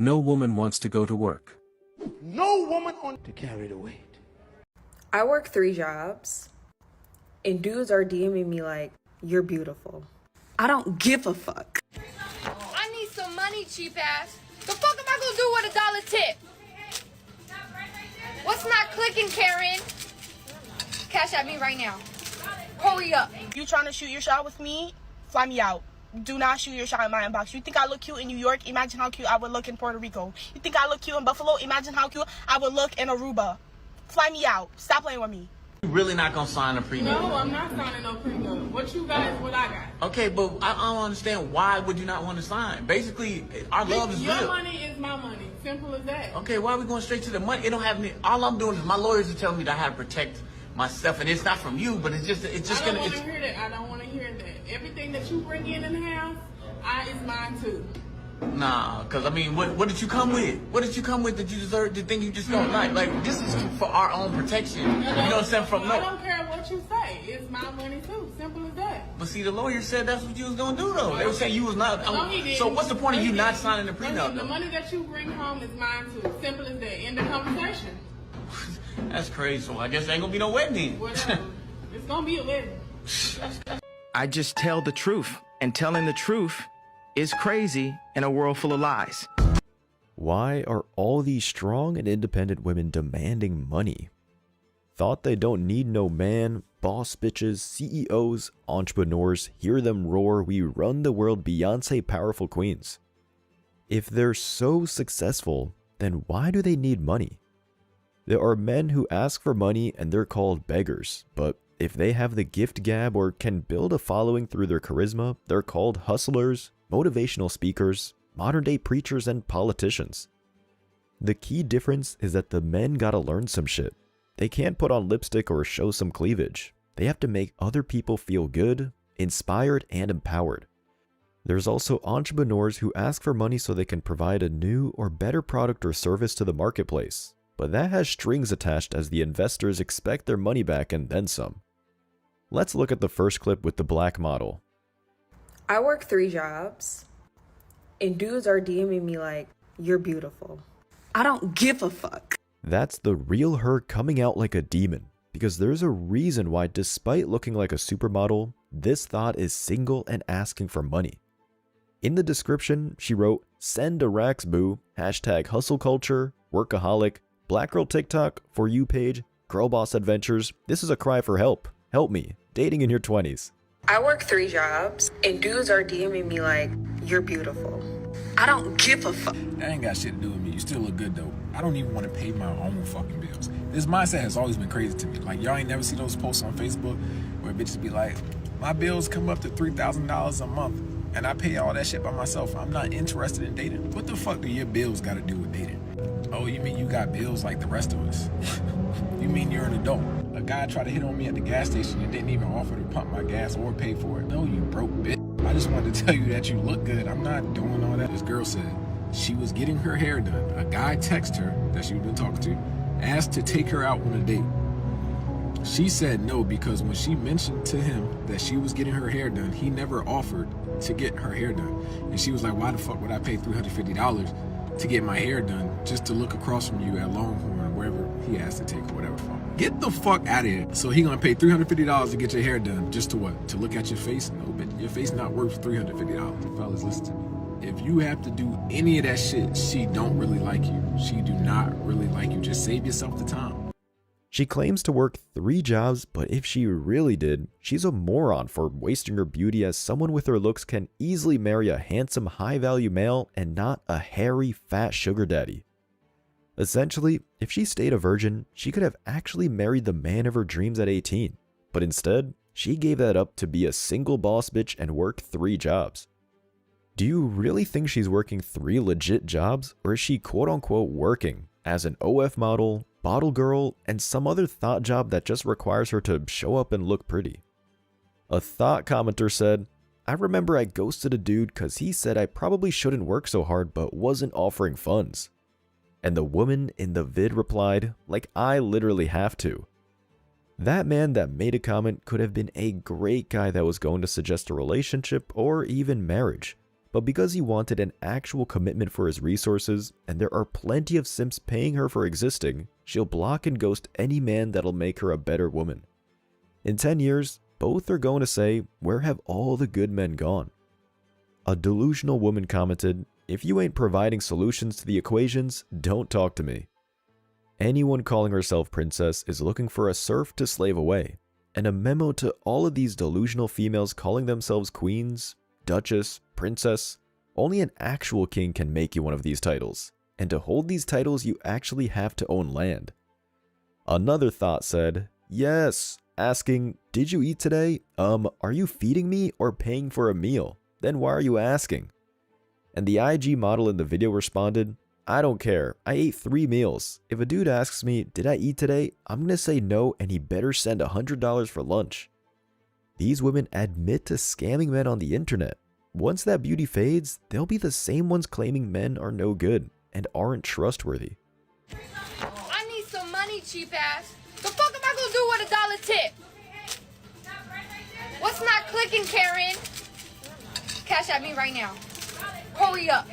No woman wants to go to work. No woman on to carry the weight. I work 3 jobs, and dudes are DMing me like, you're beautiful. I don't give a fuck. I need some money, cheap ass. The fuck am I gonna do with $1 tip? What's not clicking, Karen? Cash at me right now. Hurry up. You trying to shoot your shot with me? Fly me out. Do not shoot your shot in my inbox. You think I look cute in New York? Imagine how cute I would look in Puerto Rico. You think I look cute in Buffalo? Imagine how cute I would look in Aruba. Fly me out. Stop playing with me. You really not gonna sign a prenup? No, I'm not signing no prenup. What you got is what I got. Okay, but I don't understand, why would you not want to sign? Basically, our love is Your real. money is my money. Simple as that. Okay, why are we going straight to the money? It don't have any. All I'm doing is my lawyers are telling me that I have to protect myself, and it's not from you, but it's just I don't gonna. want to hear that. I don't want to hear that. Everything that you bring in the house, is mine too. Nah, cause I mean, what did you come with? What did you come with that you deserve to think you just don't like? Like, this is for our own protection. You know what I'm saying? I don't care what you say. It's my money too. Simple as that. But see, the lawyer said that's what you was gonna do, though. They were saying you was not. No, he didn't. So what's the point of you not signing the Listen, prenup? the Though? money that you bring home is mine too. Simple as that. End of conversation. That's crazy. So I guess there ain't gonna be no wedding then. Whatever. It's gonna be a wedding. I just tell the truth, and telling the truth is crazy in a world full of lies. Why are all these strong and independent women demanding money? Thought they don't need no man, boss bitches, CEOs, entrepreneurs, hear them roar, we run the world Beyonce powerful queens. If they're so successful, then why do they need money? There are men who ask for money and they're called beggars, but if they have the gift gab or can build a following through their charisma, they're called hustlers, motivational speakers, modern day preachers, and politicians. The key difference is that the men gotta learn some shit. They can't put on lipstick or show some cleavage. They have to make other people feel good, inspired, and empowered. There's also entrepreneurs who ask for money so they can provide a new or better product or service to the marketplace. But that has strings attached as the investors expect their money back and then some. Let's look at the first clip with the black model. I work 3 jobs, and dudes are DMing me like, you're beautiful. I don't give a fuck. That's the real her coming out like a demon, because there's a reason why, despite looking like a supermodel, this thought is single and asking for money. In the description, she wrote, "Send a racks boo, hashtag hustle culture, workaholic, black girl TikTok, for you page, girl boss adventures, this is a cry for help, help me, dating in your 20s. I work 3 jobs, and dudes are DMing me like, you're beautiful. I don't give a fuck. That ain't got shit to do with me. You still look good though. I don't even want to pay my own fucking bills. This mindset has always been crazy to me. Like, y'all ain't never see those posts on Facebook where bitches be like, my bills come up to $3,000 a month and I pay all that shit by myself. I'm not interested in dating. What the fuck do your bills got to do with dating? Oh, you mean you got bills like the rest of us? You mean you're an adult? A guy tried to hit on me at the gas station and didn't even offer to pump my gas or pay for it. No, you broke bitch. I just wanted to tell you that you look good. I'm not doing all that. This girl said she was getting her hair done. A guy texted her that she was been talking to, asked to take her out on a date. She said no because when she mentioned to him that she was getting her hair done, he never offered to get her hair done. And she was like, why the fuck would I pay $350 to get my hair done just to look across from you at Longhorn, wherever he has to take or whatever from. Get the fuck out of here. So he gonna pay $350 to get your hair done just to what? To look at your face? No, but your face not worth $350. Fellas, listen to me. If you have to do any of that shit, she don't really like you. She do not really like you. Just save yourself the time. She claims to work 3 jobs, but if she really did, she's a moron for wasting her beauty, as someone with her looks can easily marry a handsome, high-value male and not a hairy, fat sugar daddy. Essentially, if she stayed a virgin, she could have actually married the man of her dreams at 18, but instead, she gave that up to be a single boss bitch and work 3 jobs. Do you really think she's working 3 legit jobs, or is she quote-unquote working as an OF model, bottle girl, and some other thought job that just requires her to show up and look pretty? A thought commenter said, I remember I ghosted a dude cause he said I probably shouldn't work so hard but wasn't offering funds. And the woman in the vid replied, like I literally have to. That man that made a comment could have been a great guy that was going to suggest a relationship or even marriage. But because he wanted an actual commitment for his resources, and there are plenty of simps paying her for existing, she'll block and ghost any man that'll make her a better woman. In 10 years, both are going to say, where have all the good men gone? A delusional woman commented, if you ain't providing solutions to the equations, don't talk to me. Anyone calling herself princess is looking for a serf to slave away, and a memo to all of these delusional females calling themselves queens, duchess, princess. Only an actual king can make you one of these titles, and to hold these titles you actually have to own land. Another thought said, yes, asking, did you eat today? Are you feeding me or paying for a meal? Then why are you asking? And the IG model in the video responded, I don't care, I ate 3 meals. If a dude asks me, did I eat today? I'm gonna say no and he better send $100 for lunch. These women admit to scamming men on the internet. Once that beauty fades, they'll be the same ones claiming men are no good and aren't trustworthy. I need some money, cheap ass. The fuck am I gonna do with $1 tip? What's not clicking, Karen? Cash at me right now. Hurry up.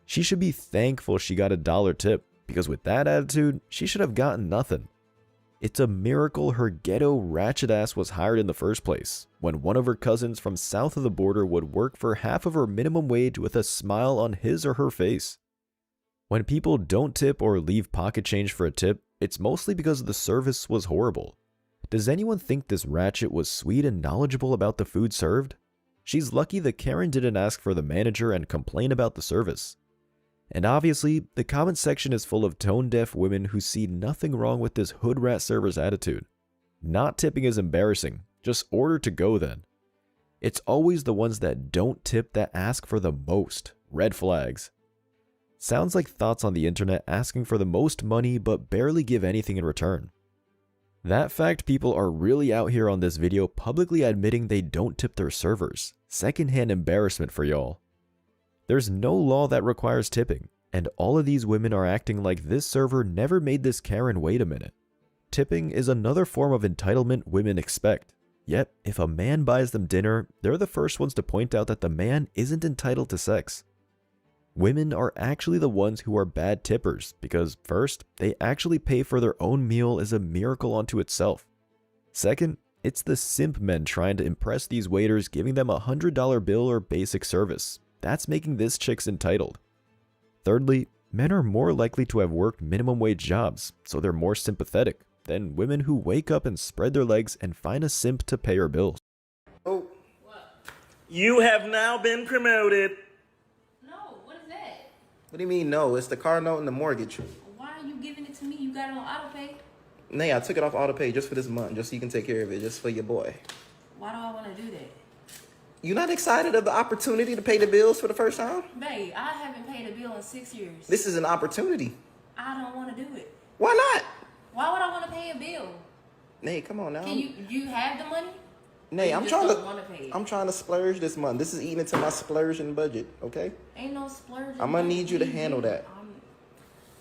She should be thankful she got $1 tip, because with that attitude, she should have gotten nothing. It's a miracle her ghetto ratchet ass was hired in the first place, when one of her cousins from south of the border would work for half of her minimum wage with a smile on his or her face. When people don't tip or leave pocket change for a tip, it's mostly because the service was horrible. Does anyone think this ratchet was sweet and knowledgeable about the food served? She's lucky that Karen didn't ask for the manager and complain about the service. And obviously, the comment section is full of tone-deaf women who see nothing wrong with this hood rat server's attitude. Not tipping is embarrassing, just order to go then. It's always the ones that don't tip that ask for the most. Red flags. Sounds like thoughts on the internet asking for the most money but barely give anything in return. That fact, people are really out here on this video publicly admitting they don't tip their servers. Secondhand embarrassment for y'all. There's no law that requires tipping, and all of these women are acting like this server never made this Karen wait a minute. Tipping is another form of entitlement women expect. Yet, if a man buys them dinner, they're the first ones to point out that the man isn't entitled to sex. Women are actually the ones who are bad tippers because first, they actually pay for their own meal is a miracle unto itself. Second, it's the simp men trying to impress these waiters giving them a $100 bill or basic service. That's making this chicks entitled. Thirdly, men are more likely to have worked minimum wage jobs, so they're more sympathetic than women who wake up and spread their legs and find a simp to pay her bills. Oh, you have now been promoted. No, what is that? What do you mean no? It's the car note and the mortgage. Why are you giving it to me? You got it on auto pay? Nay, I took it off auto pay just for this month, just so you can take care of it, just for your boy. Why do I want to do that? You not excited of the opportunity to pay the bills for the first time? Babe, I haven't paid a bill in 6 years. This is an opportunity. I don't want to do it. Why not? Why would I want to pay a bill? Nay, come on now. Can you have the money? Nay, I'm trying to. I'm trying to splurge this month. This is eating into my splurging budget, okay? Ain't no splurging. I'm gonna need you to handle that.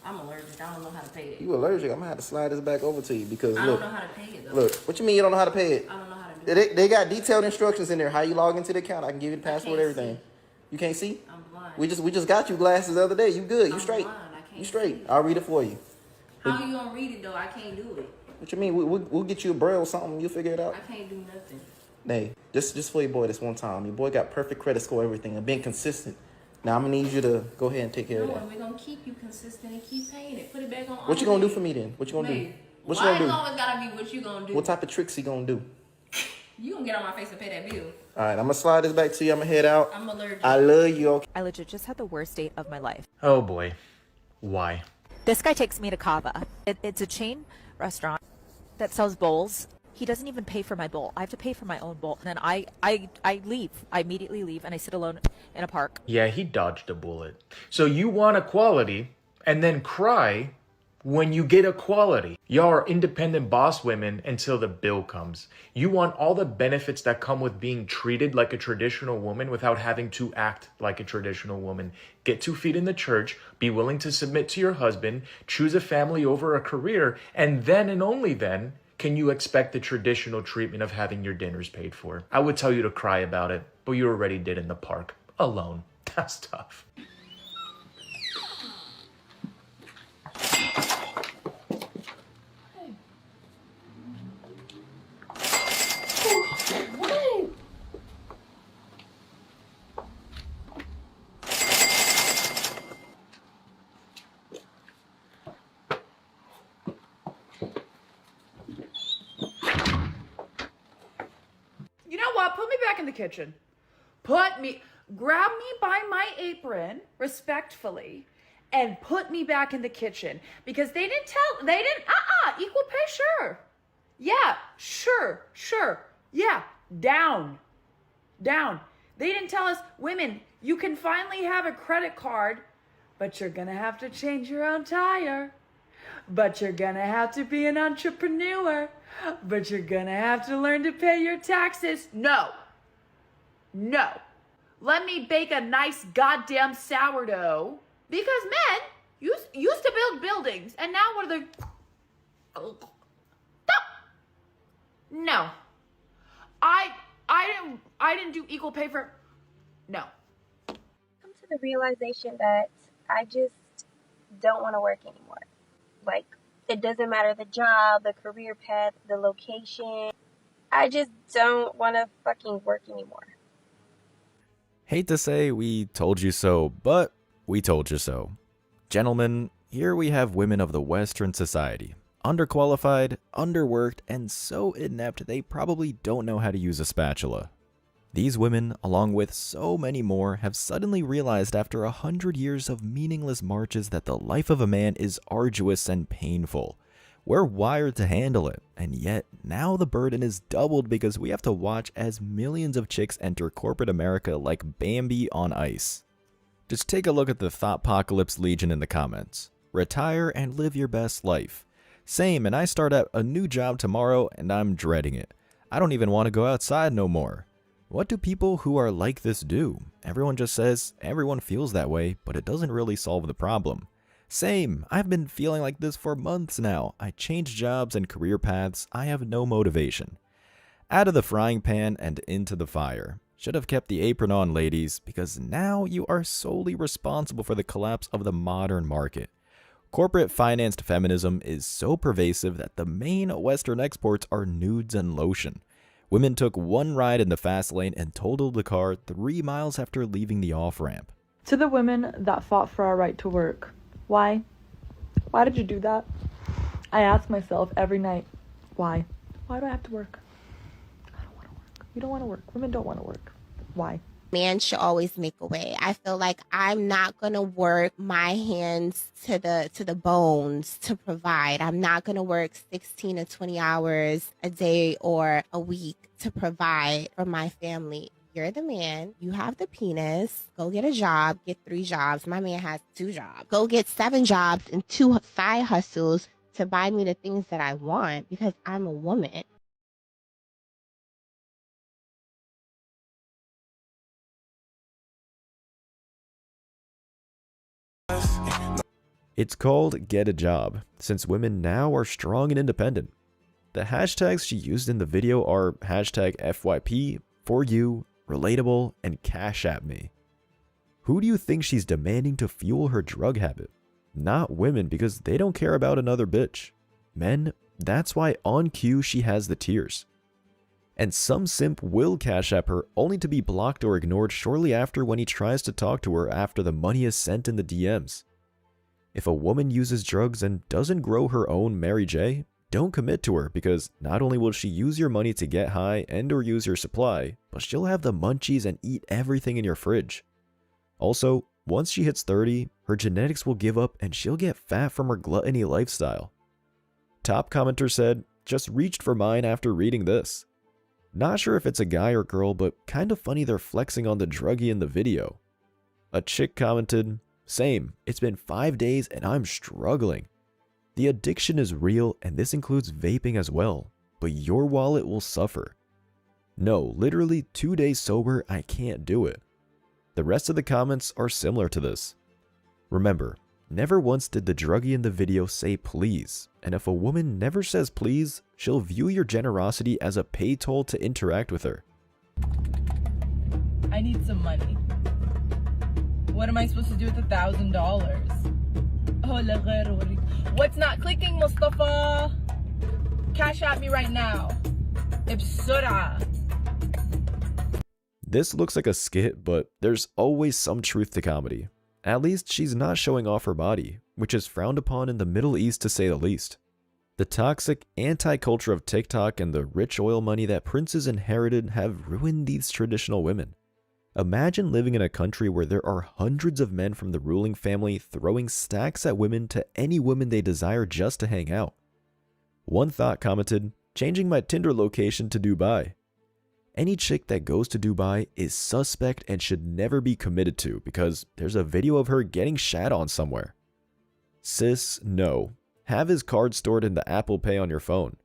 I'm allergic. I don't know how to pay it. You allergic? I'm gonna have to slide this back over to you because I look. don't know how to pay it though. Look, what you mean you don't know how to pay it? I don't know how to do it. They got detailed instructions in there. How you log into the account? I can give you the password, everything. See. You can't see? I'm blind. We just got you glasses the other day. You good? You I'm straight? blind. I can't You straight? see. I'll read it for you. How you gonna read it though? I can't do it. What you mean? We'll get you a braille or something. You'll figure it out. I can't do nothing. Hey, just for your boy this one time. Your boy got perfect credit score, everything, and being consistent. Now I'm gonna need you to go ahead and take care of No, that. and we're gonna keep you consistent and keep paying it. Put it back on. What you gonna do for me then? What you gonna do? What you Why gonna it do? always gotta be what you gonna do? What type of tricks he gonna do? You gonna get on my face and pay that bill? All right, I'm gonna slide this back to you. I'm gonna head out. I'm allergic. I love you. Okay. I legit just had the worst date of my life. Oh boy. Why? This guy takes me to Kava. It's a chain restaurant that sells bowls. He doesn't even pay for my bowl. I have to pay for my own bowl. And then I leave. I immediately leave and I sit alone in a park. Yeah, he dodged a bullet. So you want equality and then cry when you get equality. Y'all are independent boss women until the bill comes. You want all the benefits that come with being treated like a traditional woman without having to act like a traditional woman. Get 2 feet in the church, be willing to submit to your husband, choose a family over a career, and then and only then can you expect the traditional treatment of having your dinners paid for. I would tell you to cry about it, but you already did in the park, alone. That's tough. You know what? Put me back in the kitchen. Grab me by my apron respectfully and put me back in the kitchen because equal pay, sure. Yeah, sure. Yeah, down. They didn't tell us, women, you can finally have a credit card, but you're gonna have to change your own tire. But you're gonna have to be an entrepreneur. But you're gonna have to learn to pay your taxes. No. Let me bake a nice goddamn sourdough. Because men used to build buildings, and now what are they? No. I didn't do equal pay for. No. Come to the realization that I just don't want to work anymore. Like, it doesn't matter the job, the career path, the location. I just don't want to fucking work anymore. Hate to say we told you so, but we told you so. Gentlemen, here we have women of the Western society. Underqualified, underworked, and so inept they probably don't know how to use a spatula. These women, along with so many more, have suddenly realized after 100 years of meaningless marches that the life of a man is arduous and painful. We're wired to handle it, and yet now the burden is doubled because we have to watch as millions of chicks enter corporate America like Bambi on ice. Just take a look at the Thoughtpocalypse Legion in the comments. Retire and live your best life. Same, and I start at a new job tomorrow and I'm dreading it. I don't even want to go outside no more. What do people who are like this do? Everyone just says everyone feels that way, but it doesn't really solve the problem. Same, I've been feeling like this for months now. I changed jobs and career paths, I have no motivation. Out of the frying pan and into the fire. Should have kept the apron on, ladies, because now you are solely responsible for the collapse of the modern market. Corporate financed feminism is so pervasive that the main Western exports are nudes and lotion. Women took one ride in the fast lane and totaled the car 3 miles after leaving the off-ramp. To the women that fought for our right to work. Why? Why did you do that? I ask myself every night, why? Why do I have to work? I don't want to work. You don't want to work. Women don't want to work. Why? Man should always make a way. I feel like I'm not going to work my hands to the bones to provide. I'm not going to work 16 to 20 hours a day or a week to provide for my family. You're the man. You have the penis. Go get a job. Get 3 jobs. My man has 2 jobs. Go get 7 jobs and 2 side hustles to buy me the things that I want because I'm a woman. It's called Get a Job, since women now are strong and independent. The hashtags she used in the video are hashtag FYP, for you, relatable, and Cash App Me. Who do you think she's demanding to fuel her drug habit? Not women, because they don't care about another bitch. Men, that's why on cue she has the tears. And some simp will Cash App her only to be blocked or ignored shortly after when he tries to talk to her after the money is sent in the DMs. If a woman uses drugs and doesn't grow her own Mary J, don't commit to her because not only will she use your money to get high and or use your supply, but she'll have the munchies and eat everything in your fridge. Also, once she hits 30, her genetics will give up and she'll get fat from her gluttony lifestyle. Top commenter said, just reached for mine after reading this. Not sure if it's a guy or girl, but kind of funny they're flexing on the druggie in the video. A chick commented, same, it's been 5 days and I'm struggling. The addiction is real and this includes vaping as well, but your wallet will suffer. No, literally 2 days sober, I can't do it. The rest of the comments are similar to this. Remember, never once did the druggie in the video say please, and if a woman never says please, she'll view your generosity as a pay toll to interact with her. I need some money. What am I supposed to do with $1,000? What's not clicking, Mustafa? Cash at me right now. Ibsura. This looks like a skit, but there's always some truth to comedy. At least she's not showing off her body, which is frowned upon in the Middle East to say the least. The toxic anti-culture of TikTok and the rich oil money that princes inherited have ruined these traditional women. Imagine living in a country where there are hundreds of men from the ruling family throwing stacks at women to any woman they desire just to hang out. One thought commented, "Changing my Tinder location to Dubai." Any chick that goes to Dubai is suspect and should never be committed to because there's a video of her getting shat on somewhere. Sis, no. Have his card stored in the Apple Pay on your phone.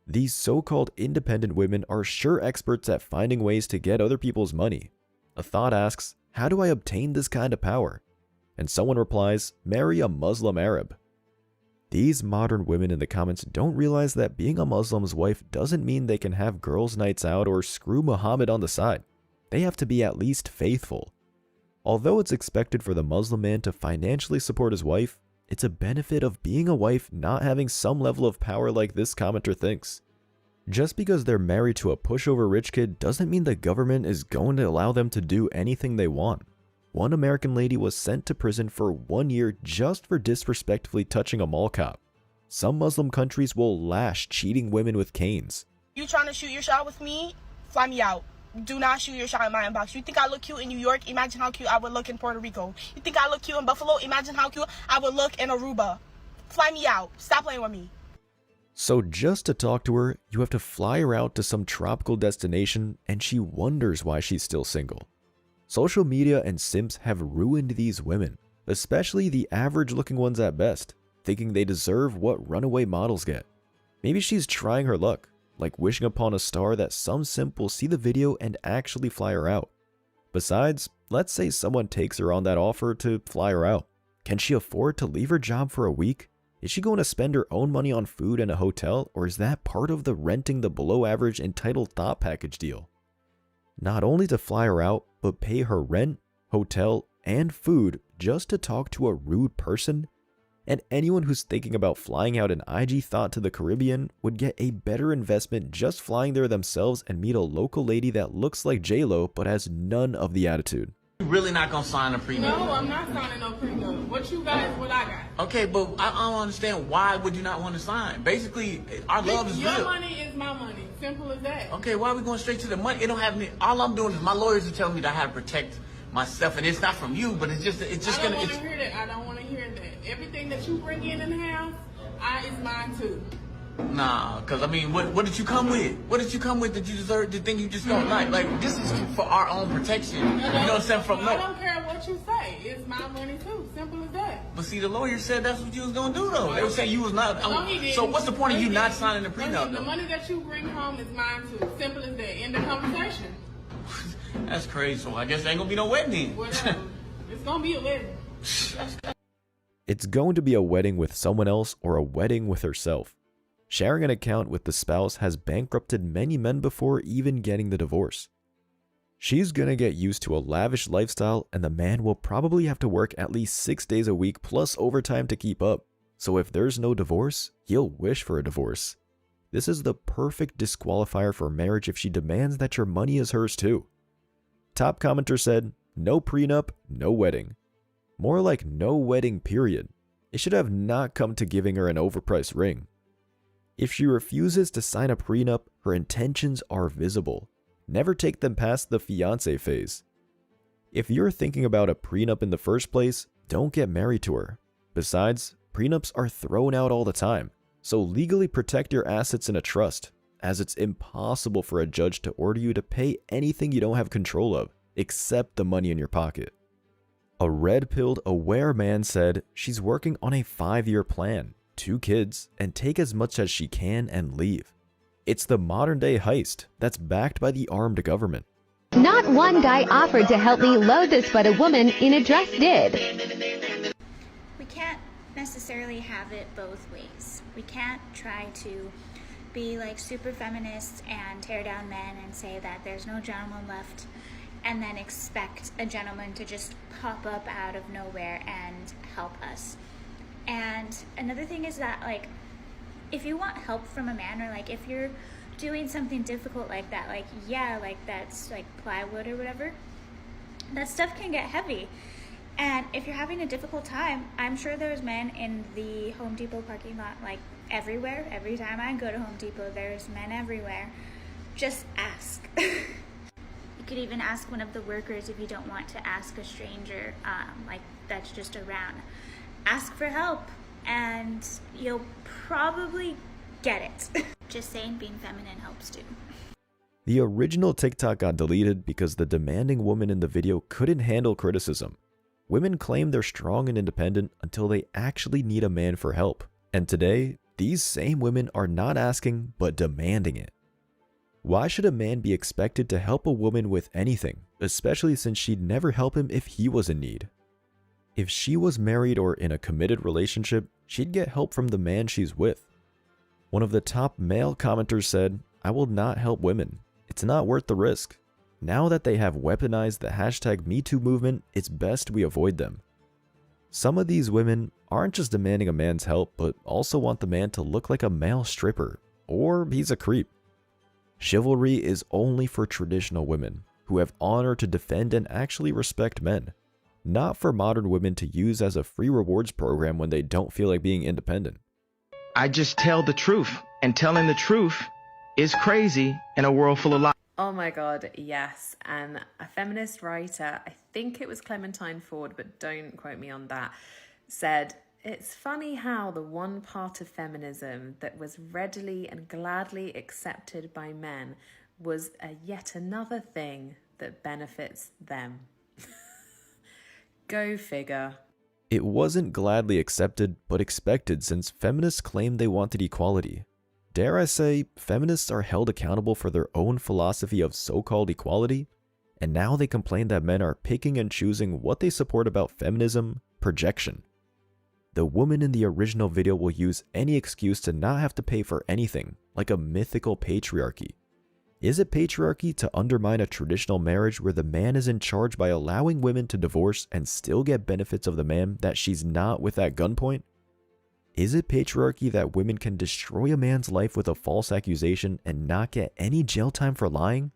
These so-called independent women are sure experts at finding ways to get other people's money. A thought asks, how do I obtain this kind of power? And someone replies, marry a Muslim Arab. These modern women in the comments don't realize that being a Muslim's wife doesn't mean they can have girls' nights out or screw Muhammad on the side. They have to be at least faithful. Although it's expected for the Muslim man to financially support his wife, it's a benefit of being a wife not having some level of power like this commenter thinks. Just because they're married to a pushover rich kid doesn't mean the government is going to allow them to do anything they want. One American lady was sent to prison for 1 year just for disrespectfully touching a mall cop. Some Muslim countries will lash cheating women with canes. You trying to shoot your shot with me? Fly me out. Do not shoot your shot in my inbox. You think I look cute in New York? Imagine how cute I would look in Puerto Rico. You think I look cute in Buffalo? Imagine how cute I would look in Aruba. Fly me out. Stop playing with me. So just to talk to her, you have to fly her out to some tropical destination and she wonders why she's still single. Social media and simps have ruined these women, especially the average looking ones at best, thinking they deserve what runaway models get. Maybe she's trying her luck, like wishing upon a star that some simp will see the video and actually fly her out. Besides, let's say someone takes her on that offer to fly her out. Can she afford to leave her job for a week? Is she going to spend her own money on food and a hotel, or is that part of the renting the below average entitled thought package deal? Not only to fly her out, but pay her rent, hotel, and food just to talk to a rude person? And anyone who's thinking about flying out an IG thought to the Caribbean would get a better investment just flying there themselves and meet a local lady that looks like J-Lo but has none of the attitude. You really not gonna sign a prenup? No, I'm not signing no prenup. What you got is what I got. Okay, but I don't understand why would you not want to sign? Basically, our love is Your real. money is my money. Simple as that. Okay, why are we going straight to the money? It don't have me. All I'm doing is my lawyers are telling me that I have to protect myself, and it's not from you, but it's just I don't want to hear that. I don't want to hear that. Everything that you bring in the house, is mine too. Nah, cause I mean, what did you come with? What did you come with that you deserve to think you just don't like? Like, this is for our own protection. You know what I'm saying? I don't care what you say. It's my money too. Simple as that. But see, the lawyer said that's what you was gonna do though. They were saying you was not. No, he didn't. So what's the point of you not signing the prenup? The money that you bring home is mine too. Simple as that. End of conversation. That's crazy. So I guess there ain't gonna be no wedding. Whatever. It's gonna be a wedding. It's going to be a wedding with someone else or a wedding with herself. Sharing an account with the spouse has bankrupted many men before even getting the divorce. She's gonna get used to a lavish lifestyle and the man will probably have to work at least 6 days a week plus overtime to keep up. So if there's no divorce, he'll wish for a divorce. This is the perfect disqualifier for marriage if she demands that your money is hers too. Top commenter said, no prenup, no wedding. More like no wedding period. It should have not come to giving her an overpriced ring. If she refuses to sign a prenup, her intentions are visible. Never take them past the fiancé phase. If you're thinking about a prenup in the first place, don't get married to her. Besides, prenups are thrown out all the time, so legally protect your assets in a trust, as it's impossible for a judge to order you to pay anything you don't have control of, except the money in your pocket. A red-pilled, aware man said she's working on a 5-year plan, 2 kids, and take as much as she can and leave. It's the modern-day heist that's backed by the armed government. Not one guy offered to help me load this, but a woman in a dress did. We can't necessarily have it both ways. We can't try to be like super feminists and tear down men and say that there's no gentleman left and then expect a gentleman to just pop up out of nowhere and help us. And another thing is that, like, if you want help from a man, or like if you're doing something difficult like that, like, yeah, like that's like plywood or whatever, that stuff can get heavy. And if you're having a difficult time, I'm sure there's men in the Home Depot parking lot, like everywhere. Every time I go to Home Depot, there's men everywhere. Just ask. You could even ask one of the workers if you don't want to ask a stranger, like that's just around. Ask for help and you'll probably get it. Just saying, being feminine helps too. The original TikTok got deleted because the demanding woman in the video couldn't handle criticism. Women claim they're strong and independent until they actually need a man for help. And today, these same women are not asking, but demanding it. Why should a man be expected to help a woman with anything, especially since she'd never help him if he was in need? If she was married or in a committed relationship, she'd get help from the man she's with. One of the top male commenters said, "I will not help women. It's not worth the risk. Now that they have weaponized the hashtag MeToo movement, it's best we avoid them." Some of these women aren't just demanding a man's help, but also want the man to look like a male stripper, or he's a creep. Chivalry is only for traditional women, who have honor to defend and actually respect men, not for modern women to use as a free rewards program when they don't feel like being independent. I just tell the truth, and telling the truth is crazy in a world full of lies. Oh my god, yes. And a feminist writer, I think it was Clementine Ford, but don't quote me on that, said, "It's funny how the one part of feminism that was readily and gladly accepted by men was yet another thing that benefits them." Go figure. It wasn't gladly accepted, but expected, since feminists claimed they wanted equality. Dare I say, feminists are held accountable for their own philosophy of so-called equality, and now they complain that men are picking and choosing what they support about feminism, projection. The woman in the original video will use any excuse to not have to pay for anything, like a mythical patriarchy. Is it patriarchy to undermine a traditional marriage where the man is in charge by allowing women to divorce and still get benefits of the man that she's not with at gunpoint? Is it patriarchy that women can destroy a man's life with a false accusation and not get any jail time for lying?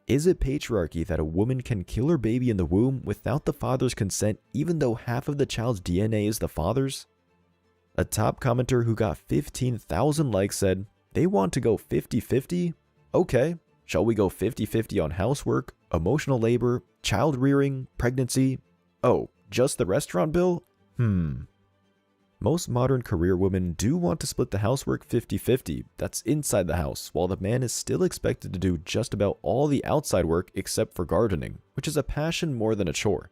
Is it patriarchy that a woman can kill her baby in the womb without the father's consent even though half of the child's DNA is the father's? A top commenter who got 15,000 likes said, "They want to go 50-50? Okay, shall we go 50-50 on housework, emotional labor, child rearing, pregnancy? Oh, just the restaurant bill? Most modern career women do want to split the housework 50-50, that's inside the house, while the man is still expected to do just about all the outside work except for gardening, which is a passion more than a chore.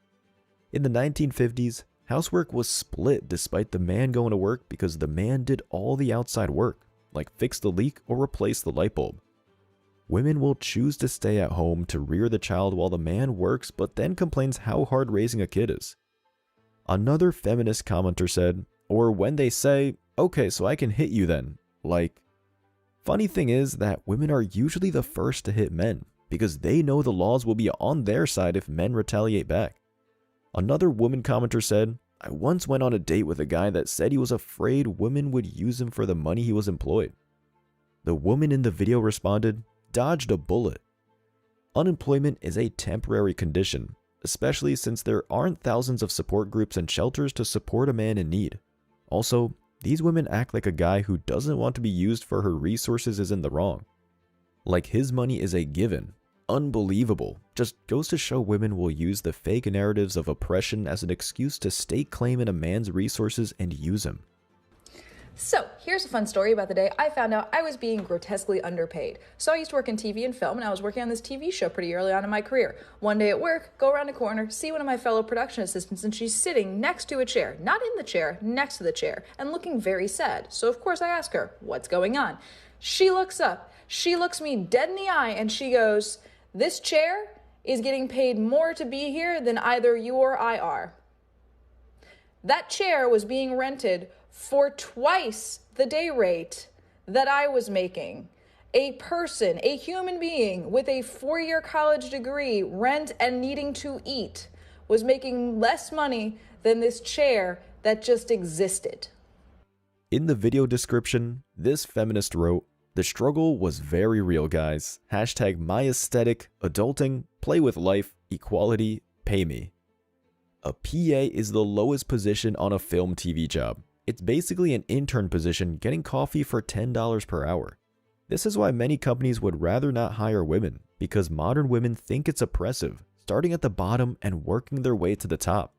In the 1950s, housework was split despite the man going to work because the man did all the outside work, like fix the leak or replace the light bulb. Women will choose to stay at home to rear the child while the man works, but then complains how hard raising a kid is. Another feminist commenter said, or when they say, "Okay, so I can hit you then," like. Funny thing is that women are usually the first to hit men, because they know the laws will be on their side if men retaliate back. Another woman commenter said, "I once went on a date with a guy that said he was afraid women would use him for the money he was employed." The woman in the video responded, "Dodged a bullet." Unemployment is a temporary condition, especially since there aren't thousands of support groups and shelters to support a man in need. Also, these women act like a guy who doesn't want to be used for her resources is in the wrong. Like his money is a given. Unbelievable. Just goes to show women will use the fake narratives of oppression as an excuse to stake claim in a man's resources and use him. So, here's a fun story about the day I found out I was being grotesquely underpaid. So I used to work in TV and film, and I was working on this TV show pretty early on in my career. One day at work, go around a corner, see one of my fellow production assistants, and she's sitting next to a chair, not in the chair, next to the chair, and looking very sad. So of course I ask her, "What's going on?" She looks up, she looks me dead in the eye, and she goes, "This chair is getting paid more to be here than either you or I are." That chair was being rented for twice the day rate that I was making. a person, a human being with a 4-year college degree, rent, and needing to eat was making less money than this chair that just existed. In the video description, this feminist wrote, "The struggle was very real, guys. Hashtag my aesthetic, adulting, play with life, equality, pay me." A PA is the lowest position on a film TV job. It's basically an intern position getting coffee for $10 per hour. This is why many companies would rather not hire women, because modern women think it's oppressive, starting at the bottom and working their way to the top.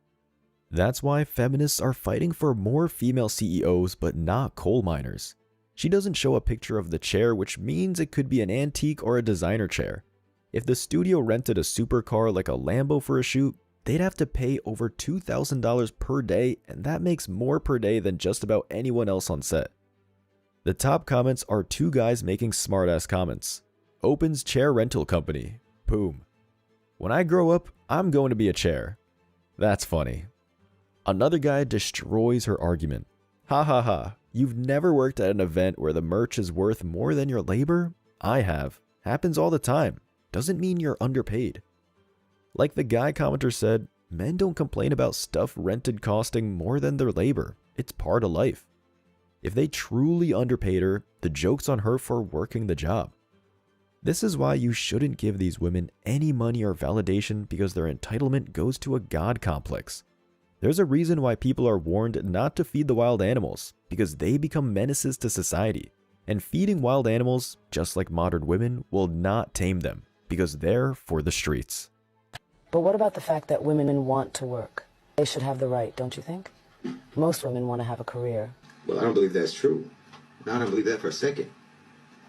That's why feminists are fighting for more female CEOs but not coal miners. She doesn't show a picture of the chair, which means it could be an antique or a designer chair. If the studio rented a supercar like a Lambo for a shoot, they'd have to pay over $2,000 per day, and that makes more per day than just about anyone else on set. The top comments are two guys making smartass comments. Opens chair rental company. Boom. When I grow up, I'm going to be a chair. That's funny. Another guy destroys her argument. Ha ha ha. You've never worked at an event where the merch is worth more than your labor? I have. Happens all the time. Doesn't mean you're underpaid. Like the guy commenter said, men don't complain about stuff rented costing more than their labor. It's part of life. If they truly underpaid her, the joke's on her for working the job. This is why you shouldn't give these women any money or validation, because their entitlement goes to a god complex. There's a reason why people are warned not to feed the wild animals, because they become menaces to society. And feeding wild animals, just like modern women, will not tame them, because they're for the streets. But what about the fact that women want to work? They should have the right, don't you think? Most women want to have a career. Well, I don't believe that's true. No, I don't believe that for a second.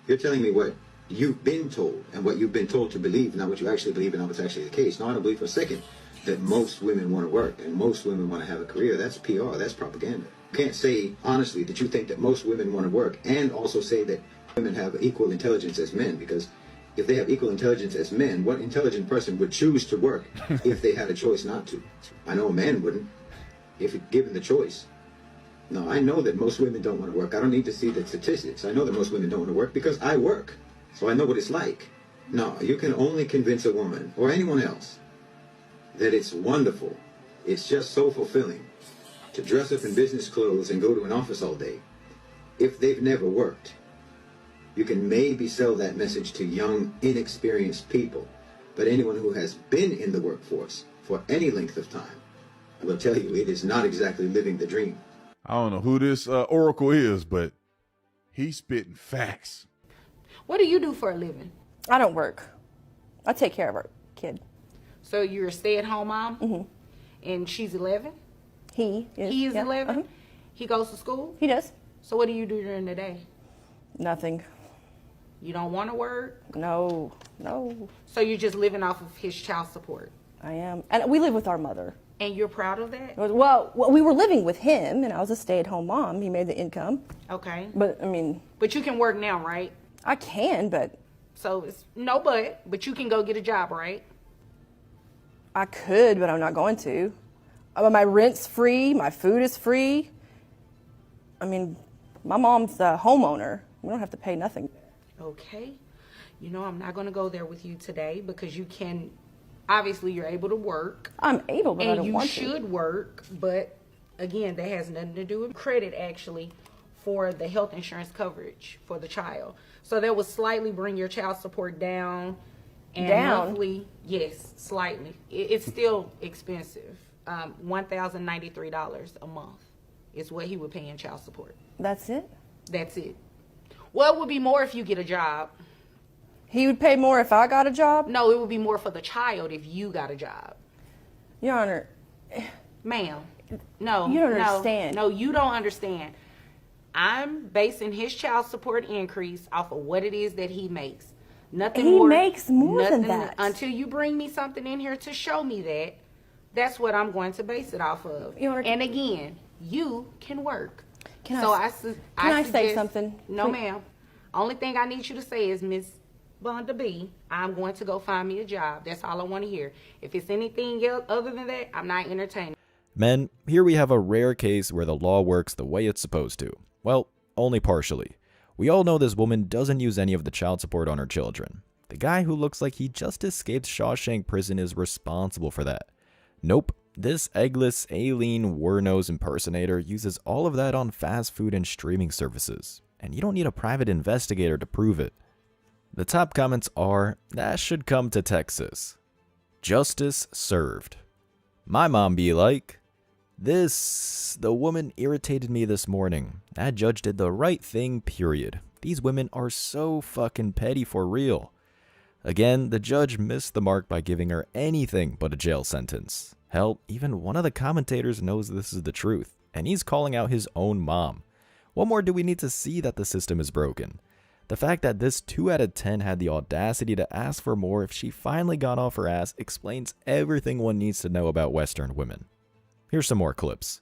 You're telling me what you've been told and what you've been told to believe, not what you actually believe and not what's actually the case. No, I don't believe for a second that most women want to work and most women want to have a career. That's PR, that's propaganda. You can't say honestly that you think that most women want to work and also say that women have equal intelligence as men, because if they have equal intelligence as men, what intelligent person would choose to work if they had a choice not to? I know a man wouldn't, if given the choice. No, I know that most women don't want to work. I don't need to see the statistics. I know that most women don't want to work because I work. So I know what it's like. No, you can only convince a woman or anyone else that it's wonderful, it's just so fulfilling to dress up in business clothes and go to an office all day if they've never worked. You can maybe sell that message to young, inexperienced people, but anyone who has been in the workforce for any length of time will tell you it is not exactly living the dream. I don't know who this Oracle is, but he's spitting facts. What do you do for a living? I don't work. I take care of our kid. So you're a stay-at-home mom? Mm-hmm. And she's 11? He is. He is yeah. 11? Uh-huh. He goes to school? He does. So what do you do during the day? Nothing. You don't want to work? No, no. So you're just living off of his child support? I am. And we live with our mother. And you're proud of that? Well, we were living with him, and I was a stay-at-home mom. He made the income. Okay. But, I mean... But you can work now, right? I can, but... So it's no but you can go get a job, right? I could, but I'm not going to. My rent's free, my food is free. I mean, my mom's a homeowner. We don't have to pay nothing. Okay. You know, I'm not going to go there with you today because you can... Obviously, you're able to work. I'm able, but I don't want to. And you should work, but again, that has nothing to do with credit, actually, for the health insurance coverage for the child. So that would slightly bring your child support down. And monthly, yes, slightly. It's still expensive. $1,093 a month is what he would pay in child support. That's it? That's it. Well, it would be more if you get a job. He would pay more if I got a job? No, it would be more for the child if you got a job. Your Honor. Ma'am, no. You don't understand. No, you don't understand. I'm basing his child support increase off of what it is that he makes. Nothing more. He makes more than that. Until you bring me something in here to show me that, that's what I'm going to base it off of. And again, you can work. Can I say something? No, ma'am. Only thing I need you to say is, Miss Vonda B, I'm going to go find me a job. That's all I want to hear. If it's anything else other than that, I'm not entertaining. Men, here we have a rare case where the law works the way it's supposed to. Well, only partially. We all know this woman doesn't use any of the child support on her children. The guy who looks like he just escaped Shawshank prison is responsible for that. Nope, this eggless Aileen Wuornos impersonator uses all of that on fast food and streaming services, and you don't need a private investigator to prove it. The top comments are, that should come to Texas. Justice served. My mom be like, the woman irritated me this morning. That judge did the right thing, period. These women are so fucking petty for real. Again, the judge missed the mark by giving her anything but a jail sentence. Hell, even one of the commentators knows this is the truth, and he's calling out his own mom. What more do we need to see that the system is broken? The fact that this 2 out of 10 had the audacity to ask for more if she finally got off her ass explains everything one needs to know about Western women. Here's some more clips.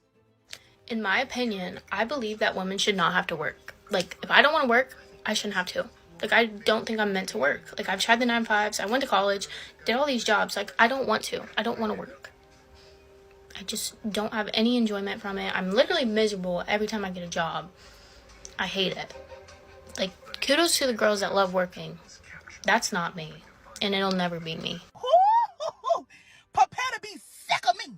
In my opinion, I believe that women should not have to work. Like, if I don't want to work, I shouldn't have to. Like, I don't think I'm meant to work. Like, I've tried the 9-to-5s, I went to college, did all these jobs. Like, I don't want to. I don't want to work. I just don't have any enjoyment from it. I'm literally miserable every time I get a job. I hate it. Like, kudos to the girls that love working. That's not me. And it'll never be me. Prepare to be sick of me.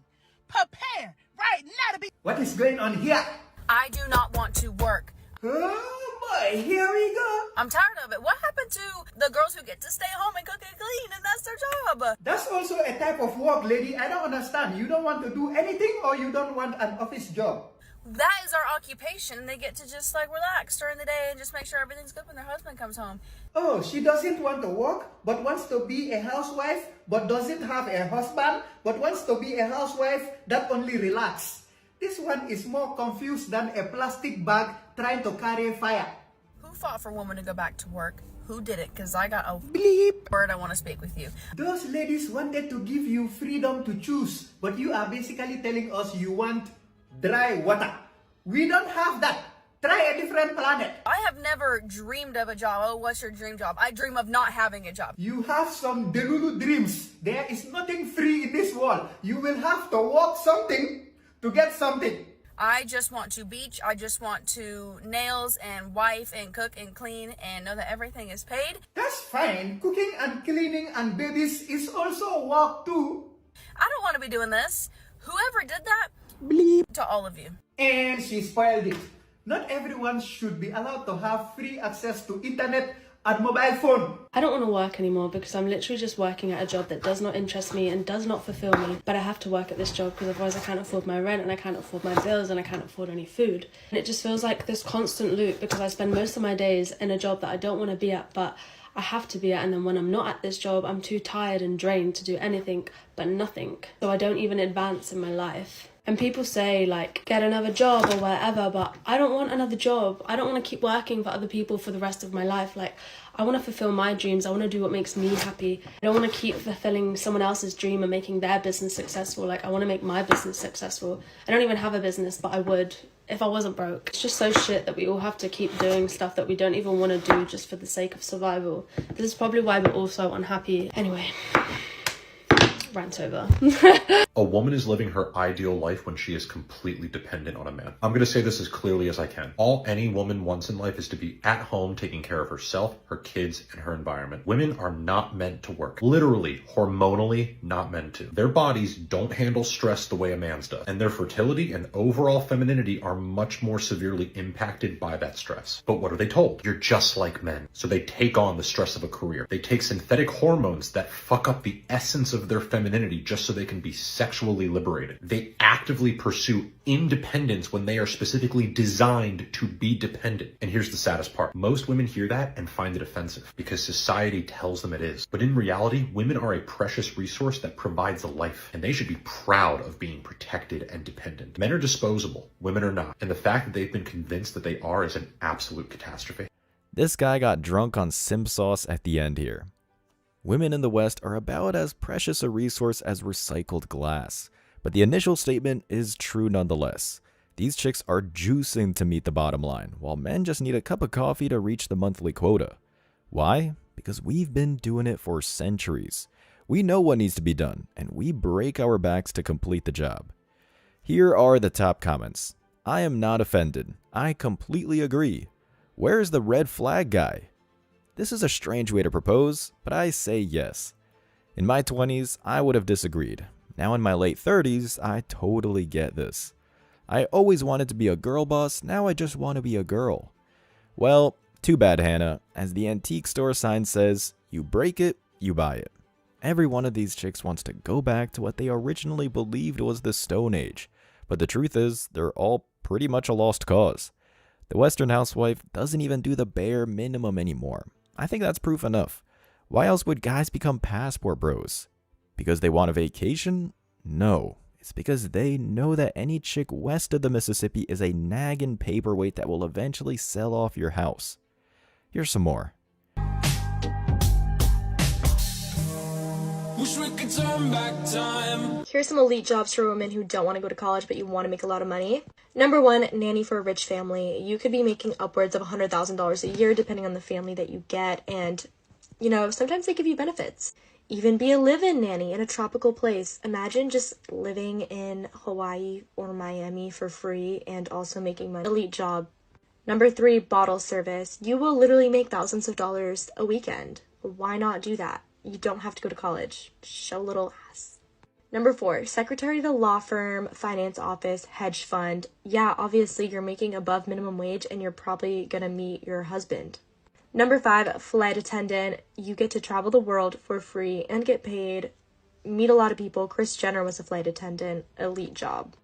Prepare right now to be... What is going on here? I do not want to work. Oh boy, here we go. I'm tired of it. What happened to the girls who get to stay home and cook and clean and that's their job? That's also a type of work, lady. I don't understand. You don't want to do anything or you don't want an office job? That is our occupation. They get to just like relax during the day and just make sure everything's good when their husband comes home. Oh, she doesn't want to work but wants to be a housewife but doesn't have a husband but wants to be a housewife that only relax. This one is more confused than a plastic bag trying to carry fire. Who fought for women to go back to work? Who did it? Because I got a bleep word I want to speak with you. Those ladies wanted to give you freedom to choose, but you are basically telling us you want dry water. We don't have that. Try a different planet. I have never dreamed of a job. Oh, what's your dream job? I dream of not having a job. You have some delulu dreams. There is nothing free in this world. You will have to work something to get something. I just want to beach. I just want to nails and wife and cook and clean and know that everything is paid. That's fine. Cooking and cleaning and babies is also work too. I don't want to be doing this. Whoever did that, bleep to all of you. And she spoiled it. Not everyone should be allowed to have free access to internet and mobile phone. I don't want to work anymore because I'm literally just working at a job that does not interest me and does not fulfill me. But I have to work at this job because otherwise I can't afford my rent and I can't afford my bills and I can't afford any food. And it just feels like this constant loop because I spend most of my days in a job that I don't want to be at, but I have to be at, and then when I'm not at this job, I'm too tired and drained to do anything but nothing. So I don't even advance in my life. And people say, like, get another job or whatever, but I don't want another job. I don't want to keep working for other people for the rest of my life. Like, I want to fulfill my dreams. I want to do what makes me happy. I don't want to keep fulfilling someone else's dream and making their business successful. Like, I want to make my business successful. I don't even have a business, but I would if I wasn't broke. It's just so shit that we all have to keep doing stuff that we don't even want to do just for the sake of survival. This is probably why we're all so unhappy. Anyway. Rant over. A woman is living her ideal life when she is completely dependent on a man. I'm going to say this as clearly as I can. All any woman wants in life is to be at home taking care of herself, her kids, and her environment. Women are not meant to work. Literally, hormonally, not meant to. Their bodies don't handle stress the way a man's does, and their fertility and overall femininity are much more severely impacted by that stress. But what are they told? You're just like men. So they take on the stress of a career. They take synthetic hormones that fuck up the essence of their femininity just so they can be sexually liberated. They actively pursue independence when they are specifically designed to be dependent. And here's the saddest part. Most women hear that and find it offensive because society tells them it is. But in reality, women are a precious resource that provides a life, and they should be proud of being protected and dependent. Men are disposable, women are not. And the fact that they've been convinced that they are is an absolute catastrophe. This guy got drunk on simp sauce at the end here. Women in the West are about as precious a resource as recycled glass, but the initial statement is true nonetheless. These chicks are juicing to meet the bottom line, while men just need a cup of coffee to reach the monthly quota. Why? Because we've been doing it for centuries. We know what needs to be done, and we break our backs to complete the job. Here are the top comments. I am not offended. I completely agree. Where's the red flag guy? This is a strange way to propose, but I say yes. In my 20s, I would have disagreed. Now in my late 30s, I totally get this. I always wanted to be a girl boss, now I just want to be a girl. Well, too bad, Hannah. As the antique store sign says, you break it, you buy it. Every one of these chicks wants to go back to what they originally believed was the Stone Age. But the truth is, they're all pretty much a lost cause. The Western housewife doesn't even do the bare minimum anymore. I think that's proof enough. Why else would guys become passport bros? Because they want a vacation? No. It's because they know that any chick west of the Mississippi is a nagging paperweight that will eventually sell off your house. Here's some more. Wish we could turn back time. Here's some elite jobs for women who don't want to go to college but you want to make a lot of money. Number 1, nanny for a rich family. You could be making upwards of $100,000 a year depending on the family that you get, and sometimes they give you benefits. Even be a live-in nanny in a tropical place. Imagine just living in Hawaii or Miami for free and also making money. Elite job. Number 3, bottle service. You will literally make thousands of dollars a weekend. Why not do that? You don't have to go to college. Show little ass. Number 4, secretary of the law firm, finance office, hedge fund. Yeah, obviously you're making above minimum wage and you're probably gonna meet your husband. Number 5, flight attendant. You get to travel the world for free and get paid. Meet a lot of people. Kris Jenner was a flight attendant. Elite job.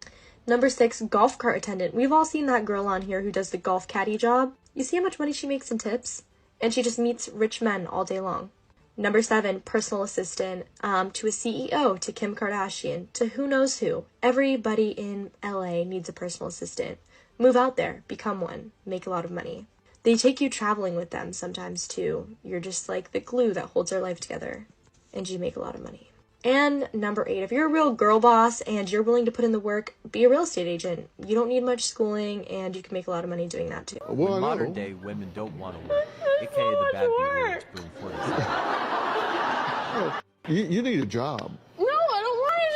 Number 6, golf cart attendant. We've all seen that girl on here who does the golf caddy job. You see how much money she makes in tips? And she just meets rich men all day long. Number 7, personal assistant, to a CEO, to Kim Kardashian, to who knows who. Everybody in LA needs a personal assistant. Move out there, become one, make a lot of money. They take you traveling with them sometimes too. You're just like the glue that holds their life together, and you make a lot of money. And number 8, if you're a real girl boss and you're willing to put in the work, be a real estate agent. You don't need much schooling and you can make a lot of money doing that too. When modern day women don't want to work, aka the bad words boom for You need a job. No, I don't want a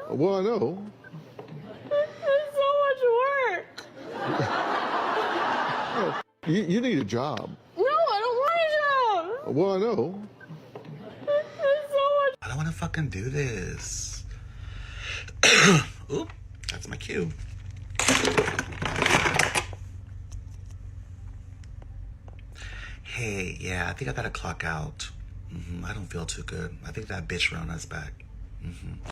job. Well, I know. It's so much work. You need a job. No, I don't want a job. Well, I know. I don't want to fucking do this. Oop, that's my cue. Hey, yeah, I think I gotta clock out. I don't feel too good. I think that bitch Rona's back.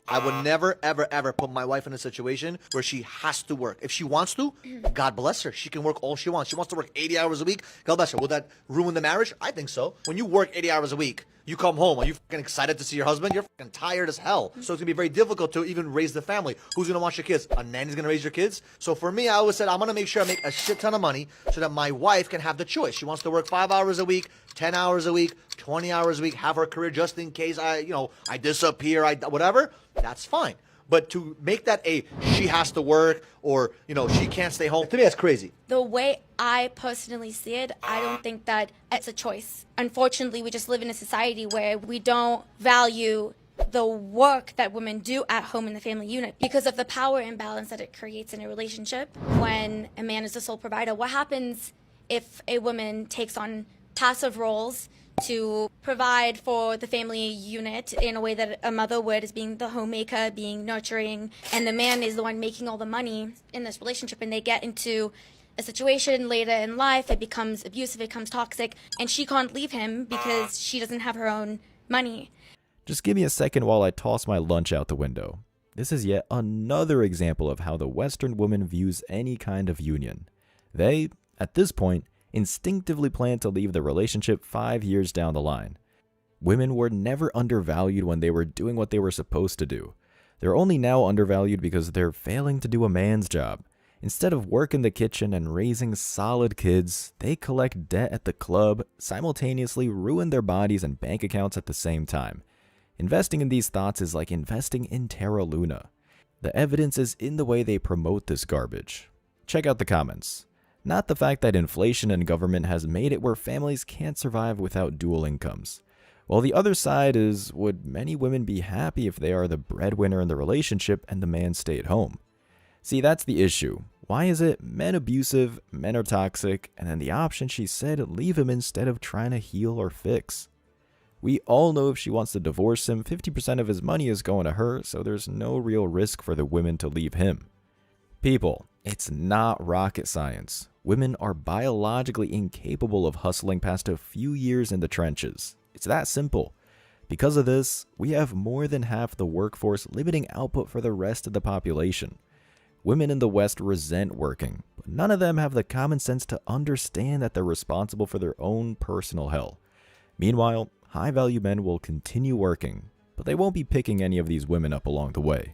I would never, ever, ever put my wife in a situation where she has to work. If she wants to, God bless her. She can work all she wants. She wants to work 80 hours a week. God bless her. Will that ruin the marriage? I think so. When you work 80 hours a week, you come home. Are you fucking excited to see your husband? You're fucking tired as hell. So it's gonna be very difficult to even raise the family. Who's gonna watch your kids? A nanny's gonna raise your kids? So for me, I always said I'm gonna make sure I make a shit ton of money so that my wife can have the choice. She wants to work 5 hours a week, 10 hours a week, 20 hours a week, have her career just in case I disappear, whatever. That's fine. But to make that she has to work or, she can't stay home, to me, that's crazy. The way I personally see it, I don't think that it's a choice. Unfortunately, we just live in a society where we don't value the work that women do at home in the family unit because of the power imbalance that it creates in a relationship. When a man is the sole provider, what happens if a woman takes on passive roles to provide for the family unit in a way that a mother would, as being the homemaker, being nurturing, and the man is the one making all the money in this relationship, and they get into a situation later in life, it becomes abusive, it becomes toxic, and she can't leave him because she doesn't have her own money. Just give me a second while I toss my lunch out the window. This is yet another example of how the Western woman views any kind of union. They, at this point, instinctively plan to leave the relationship 5 years down the line. Women were never undervalued when they were doing what they were supposed to do. They're only now undervalued because they're failing to do a man's job. Instead of work in the kitchen and raising solid kids, they collect debt at the club, simultaneously ruin their bodies and bank accounts at the same time. Investing in these thoughts is like investing in Terra Luna. The evidence is in the way they promote this garbage. Check out the comments. Not the fact that inflation and government has made it where families can't survive without dual incomes. While the other side is, would many women be happy if they are the breadwinner in the relationship and the man stayed home? See, that's the issue. Why is it men abusive, men are toxic, and then the option she said leave him instead of trying to heal or fix? We all know if she wants to divorce him, 50% of his money is going to her, so there's no real risk for the women to leave him. People, it's not rocket science. Women are biologically incapable of hustling past a few years in the trenches. It's that simple. Because of this, we have more than half the workforce limiting output for the rest of the population. Women in the West resent working, but none of them have the common sense to understand that they're responsible for their own personal hell. Meanwhile, high-value men will continue working, but they won't be picking any of these women up along the way.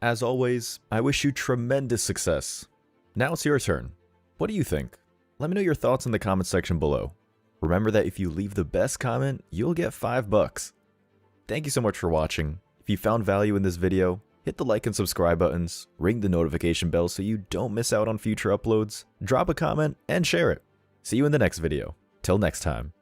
As always, I wish you tremendous success. Now it's your turn. What do you think? Let me know your thoughts in the comment section below. Remember that if you leave the best comment, you'll get $5. Thank you so much for watching. If you found value in this video, hit the like and subscribe buttons, ring the notification bell so you don't miss out on future uploads, drop a comment, and share it. See you in the next video. Till next time.